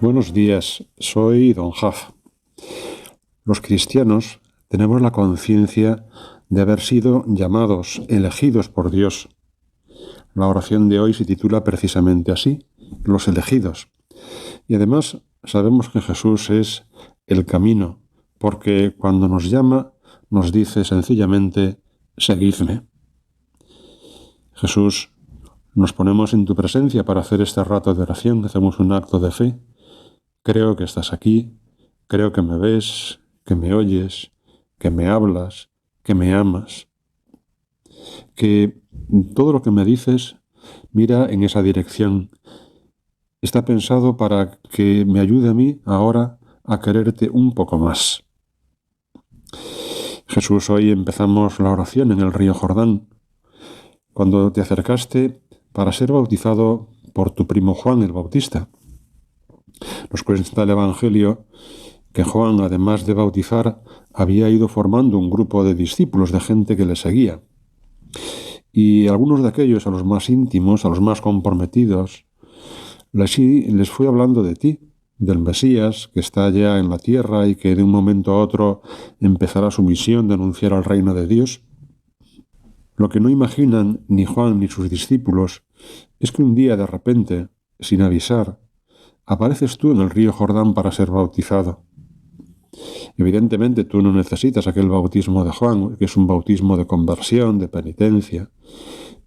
Buenos días, soy Don Jaf. Los cristianos tenemos la conciencia de haber sido llamados, elegidos por Dios. La oración de hoy se titula precisamente así, los elegidos. Y además sabemos que Jesús es el camino, porque cuando nos llama nos dice sencillamente, seguidme. Jesús, nos ponemos en tu presencia para hacer este rato de oración, hacemos un acto de fe. Creo que estás aquí, creo que me ves, que me oyes, que me hablas, que me amas. Que todo lo que me dices mira en esa dirección. Está pensado para que me ayude a mí ahora a quererte un poco más. Jesús, hoy empezamos la oración en el río Jordán, cuando te acercaste para ser bautizado por tu primo Juan el Bautista. Nos cuenta el Evangelio que Juan, además de bautizar, había ido formando un grupo de discípulos, de gente que le seguía. Y algunos de aquellos, a los más íntimos, a los más comprometidos, les fue hablando de ti, del Mesías, que está ya en la tierra y que de un momento a otro empezará su misión de anunciar al reino de Dios. Lo que no imaginan ni Juan ni sus discípulos es que un día, de repente, sin avisar, apareces tú en el río Jordán para ser bautizado. Evidentemente tú no necesitas aquel bautismo de Juan, que es un bautismo de conversión, de penitencia,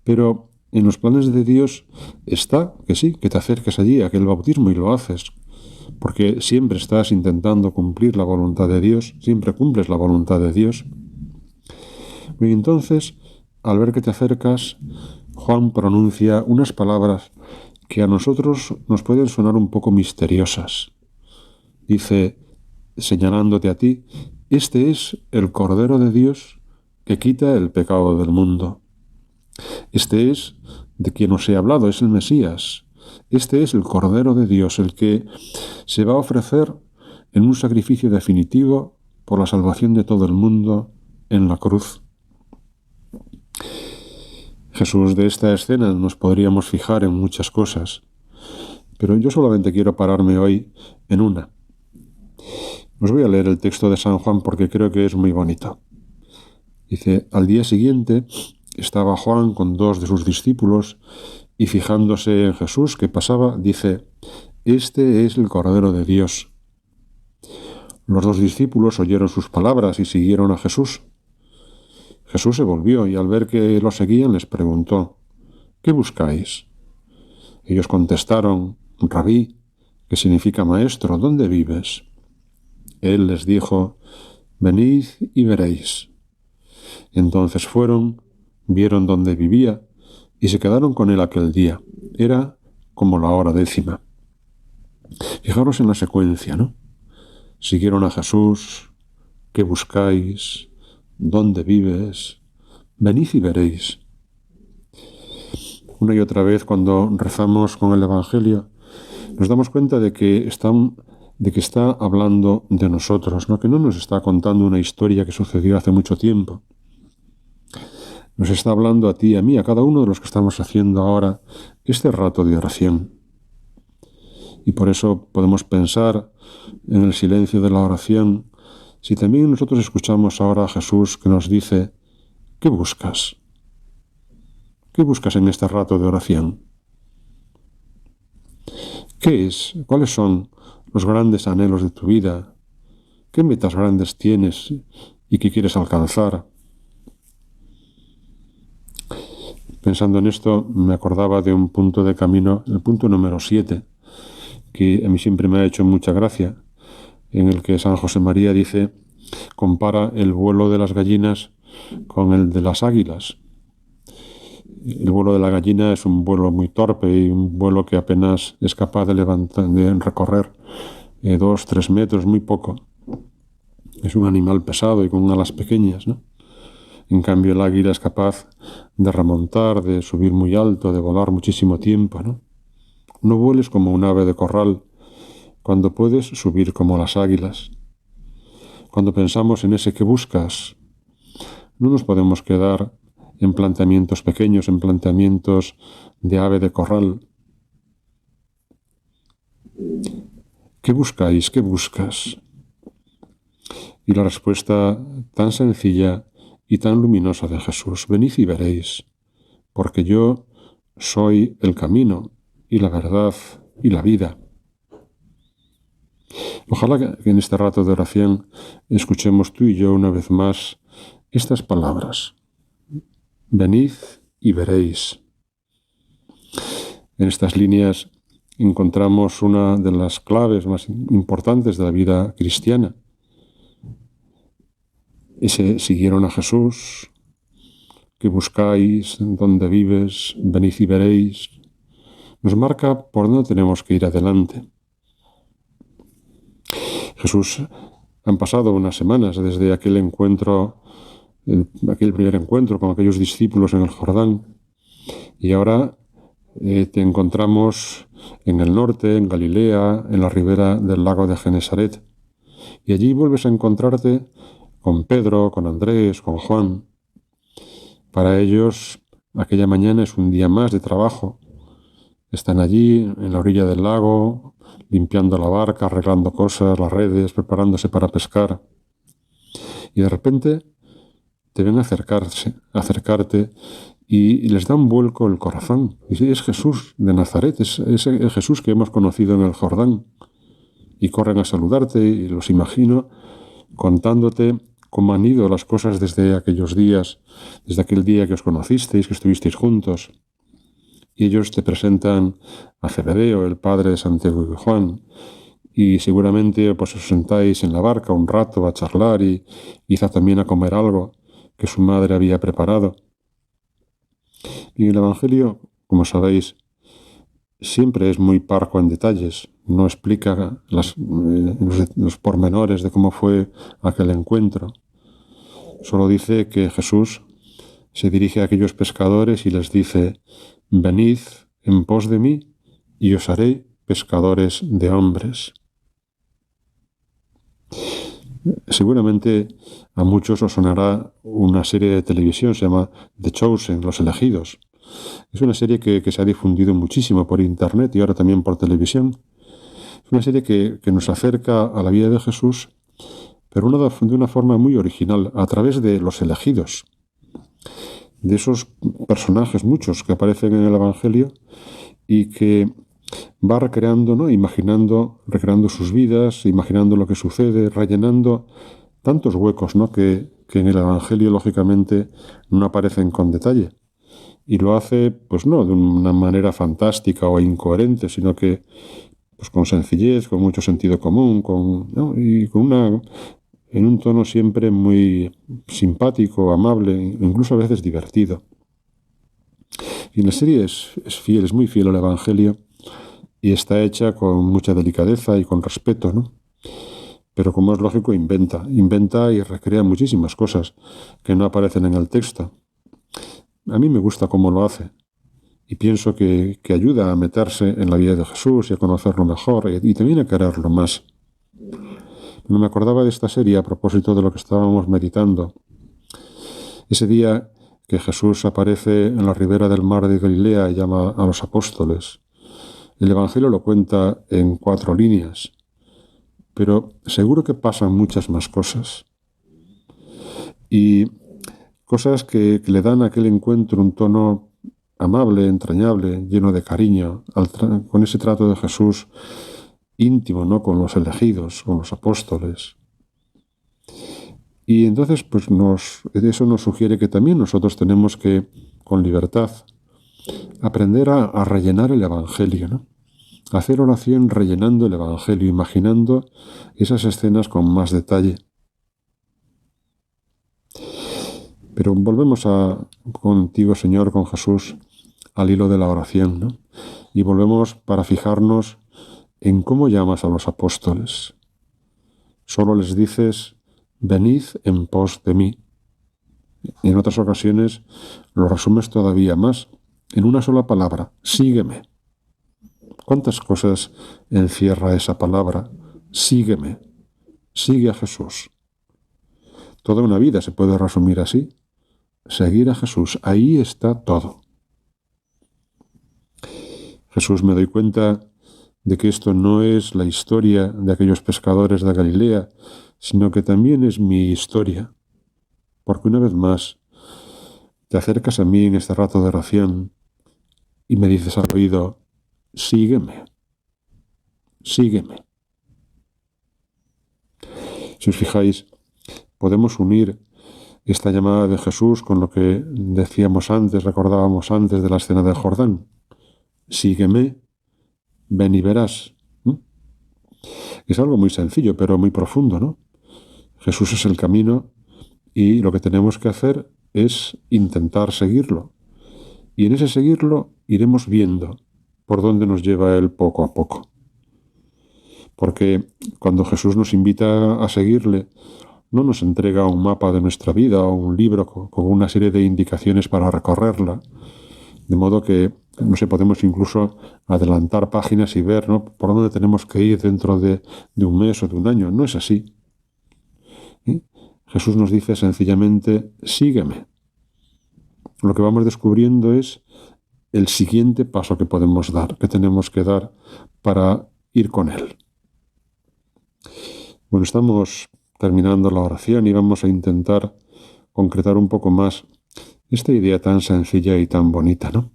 pero en los planes de Dios está que sí, que te acerques allí a aquel bautismo y lo haces, porque siempre estás intentando cumplir la voluntad de Dios, siempre cumples la voluntad de Dios. Y entonces, al ver que te acercas, Juan pronuncia unas palabras que a nosotros nos pueden sonar un poco misteriosas. Dice, señalándote a ti, este es el Cordero de Dios que quita el pecado del mundo. Este es de quien os he hablado, es el Mesías. Este es el Cordero de Dios, el que se va a ofrecer en un sacrificio definitivo por la salvación de todo el mundo en la cruz. Jesús, de esta escena nos podríamos fijar en muchas cosas, pero yo solamente quiero pararme hoy en una. Os voy a leer el texto de San Juan porque creo que es muy bonito. Dice, al día siguiente estaba Juan con dos de sus discípulos y fijándose en Jesús que pasaba, dice, este es el Cordero de Dios. Los dos discípulos oyeron sus palabras y siguieron a Jesús. Jesús se volvió y al ver que lo seguían les preguntó, ¿qué buscáis? Ellos contestaron, Rabí, que significa maestro, ¿dónde vives? Él les dijo, venid y veréis. Entonces fueron, vieron dónde vivía y se quedaron con él aquel día. Era como la hora 10:00. Fijaros en la secuencia, ¿no? Siguieron a Jesús, ¿qué buscáis? ¿Dónde vives? Venid y veréis. Una y otra vez cuando rezamos con el Evangelio nos damos cuenta de que está hablando de nosotros, ¿no? Que no nos está contando una historia que sucedió hace mucho tiempo. Nos está hablando a ti y a mí, a cada uno de los que estamos haciendo ahora este rato de oración. Y por eso podemos pensar en el silencio de la oración, si también nosotros escuchamos ahora a Jesús que nos dice, ¿qué buscas? ¿Qué buscas en este rato de oración? ¿Qué es? ¿Cuáles son los grandes anhelos de tu vida? ¿Qué metas grandes tienes y qué quieres alcanzar? Pensando en esto, me acordaba de un punto de camino, el punto número 7, que a mí siempre me ha hecho mucha gracia, en el que San José María dice, compara el vuelo de las gallinas con el de las águilas. El vuelo de la gallina es un vuelo muy torpe y un vuelo que apenas es capaz de recorrer 2-3 metros, muy poco. Es un animal pesado y con alas pequeñas, ¿no? En cambio, el águila es capaz de remontar, de subir muy alto, de volar muchísimo tiempo, ¿no? No vueles como un ave de corral, cuando puedes subir como las águilas. Cuando pensamos en ese que buscas, no nos podemos quedar en planteamientos pequeños, en planteamientos de ave de corral. ¿qué buscáis? ¿Qué buscas? Y la respuesta tan sencilla y tan luminosa de Jesús: venid y veréis, porque yo soy el camino y la verdad y la vida. Ojalá que en este rato de oración escuchemos tú y yo una vez más estas palabras: venid y veréis. En estas líneas encontramos una de las claves más importantes de la vida cristiana. Siguieron a Jesús, que buscáis, donde vives, venid y veréis. Nos marca por dónde tenemos que ir adelante. Jesús, han pasado unas semanas desde aquel encuentro, aquel primer encuentro con aquellos discípulos en el Jordán, y ahora te encontramos en el norte, en Galilea, en la ribera del lago de Genesaret, y allí vuelves a encontrarte con Pedro, con Andrés, con Juan. Para ellos, aquella mañana es un día más de trabajo. Están allí, en la orilla del lago, limpiando la barca, arreglando cosas, las redes, preparándose para pescar. Y de repente te ven acercarte y les da un vuelco el corazón. Y es Jesús de Nazaret, es el Jesús que hemos conocido en el Jordán. Y corren a saludarte y los imagino contándote cómo han ido las cosas desde aquellos días, desde aquel día que os conocisteis, que estuvisteis juntos. Y ellos te presentan a Zebedeo, el padre de Santiago y Juan, y seguramente pues os sentáis en la barca un rato a charlar y quizá también a comer algo que su madre había preparado. Y el Evangelio, como sabéis, siempre es muy parco en detalles, no explica los pormenores de cómo fue aquel encuentro. Solo dice que Jesús se dirige a aquellos pescadores y les dice: venid en pos de mí y os haré pescadores de hombres. Seguramente a muchos os sonará una serie de televisión, se llama The Chosen, Los Elegidos. Es una serie que se ha difundido muchísimo por internet y ahora también por televisión. Es una serie que nos acerca a la vida de Jesús, pero de una forma muy original, a través de los elegidos, de esos personajes, muchos que aparecen en el Evangelio y que va recreando, ¿no? Recreando sus vidas, imaginando lo que sucede, rellenando tantos huecos, ¿no? que en el Evangelio, lógicamente, no aparecen con detalle. Y lo hace, pues no de una manera fantástica o incoherente, sino que pues con sencillez, con mucho sentido común, y en un tono siempre muy simpático, amable, incluso a veces divertido. Y la serie es fiel, es muy fiel al Evangelio y está hecha con mucha delicadeza y con respeto, ¿no? Pero como es lógico, inventa y recrea muchísimas cosas que no aparecen en el texto. A mí me gusta cómo lo hace y pienso que ayuda a meterse en la vida de Jesús y a conocerlo mejor y también a quererlo más. No me acordaba de esta serie a propósito de lo que estábamos meditando. Ese día que Jesús aparece en la ribera del mar de Galilea y llama a los apóstoles. El Evangelio lo cuenta en 4 líneas, pero seguro que pasan muchas más cosas. Y cosas que le dan a aquel encuentro un tono amable, entrañable, lleno de cariño, con ese trato de Jesús íntimo, ¿no? Con los elegidos, con los apóstoles. Y entonces, pues eso nos sugiere que también nosotros tenemos que, con libertad, aprender a rellenar el Evangelio, ¿no? Hacer oración rellenando el Evangelio, imaginando esas escenas con más detalle. Pero volvemos contigo, Señor, con Jesús, al hilo de la oración, ¿no? Y volvemos para fijarnos en cómo llamas a los apóstoles. Solo les dices: venid en pos de mí. En otras ocasiones lo resumes todavía más, en una sola palabra: sígueme. ¿Cuántas cosas encierra esa palabra? Sígueme. Sigue a Jesús. Toda una vida se puede resumir así. Seguir a Jesús. Ahí está todo. Jesús, me doy cuenta de que esto no es la historia de aquellos pescadores de Galilea, sino que también es mi historia. Porque una vez más, te acercas a mí en este rato de oración y me dices al oído, sígueme, sígueme. Si os fijáis, podemos unir esta llamada de Jesús con lo que decíamos antes, recordábamos antes de la escena del Jordán. Sígueme, ven y verás. Es algo muy sencillo, pero muy profundo, ¿no? Jesús es el camino y lo que tenemos que hacer es intentar seguirlo. Y en ese seguirlo iremos viendo por dónde nos lleva Él poco a poco. Porque cuando Jesús nos invita a seguirle, no nos entrega un mapa de nuestra vida o un libro con una serie de indicaciones para recorrerla, de modo que, no sé, podemos incluso adelantar páginas y ver, ¿no?, por dónde tenemos que ir dentro de un mes o de un año. No es así. Jesús nos dice sencillamente, sígueme. Lo que vamos descubriendo es el siguiente paso que podemos dar, que tenemos que dar para ir con Él. Bueno, estamos terminando la oración y vamos a intentar concretar un poco más esta idea tan sencilla y tan bonita, ¿no?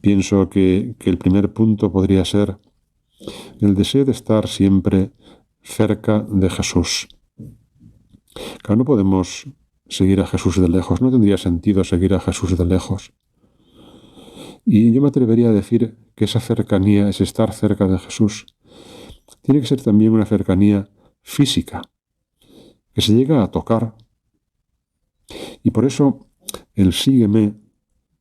Pienso que el primer punto podría ser el deseo de estar siempre cerca de Jesús. Claro, no podemos seguir a Jesús de lejos, no tendría sentido seguir a Jesús de lejos. Y yo me atrevería a decir que esa cercanía, ese estar cerca de Jesús, tiene que ser también una cercanía física, que se llega a tocar. Y por eso el sígueme,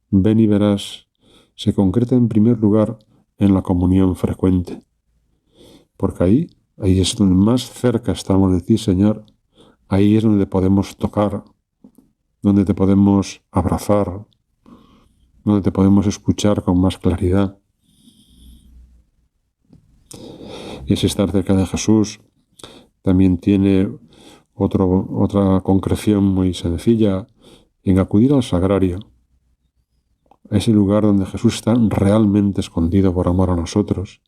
ven y verás, se concreta en primer lugar en la comunión frecuente. Porque ahí es donde más cerca estamos de ti, Señor. Ahí es donde podemos tocar, donde te podemos abrazar, donde te podemos escuchar con más claridad. Ese estar cerca de Jesús también tiene otra concreción muy sencilla en acudir al sagrario, a ese lugar donde Jesús está realmente escondido por amor a nosotros.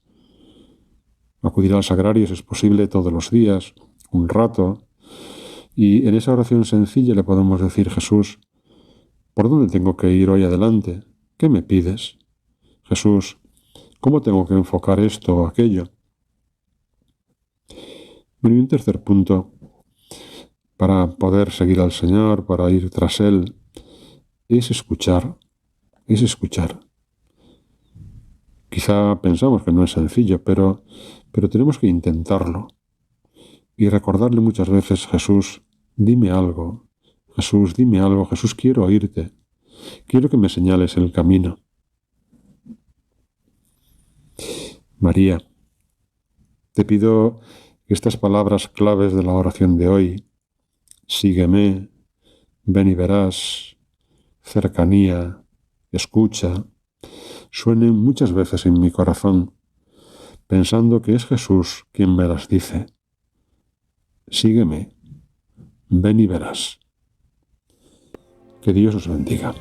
Acudir al sagrario, si es posible, todos los días, un rato, y en esa oración sencilla le podemos decir, Jesús, ¿por dónde tengo que ir hoy adelante? ¿Qué me pides? Jesús, ¿cómo tengo que enfocar esto o aquello? Bueno, y un tercer punto, para poder seguir al Señor, para ir tras Él, es escuchar, es escuchar. Quizá pensamos que no es sencillo, pero tenemos que intentarlo y recordarle muchas veces, Jesús, dime algo, Jesús, dime algo, Jesús, quiero oírte, quiero que me señales el camino. María, te pido que estas palabras claves de la oración de hoy, sígueme, ven y verás, cercanía, escucha, suenen muchas veces en mi corazón, pensando que es Jesús quien me las dice. Sígueme, ven y verás. Que Dios os bendiga.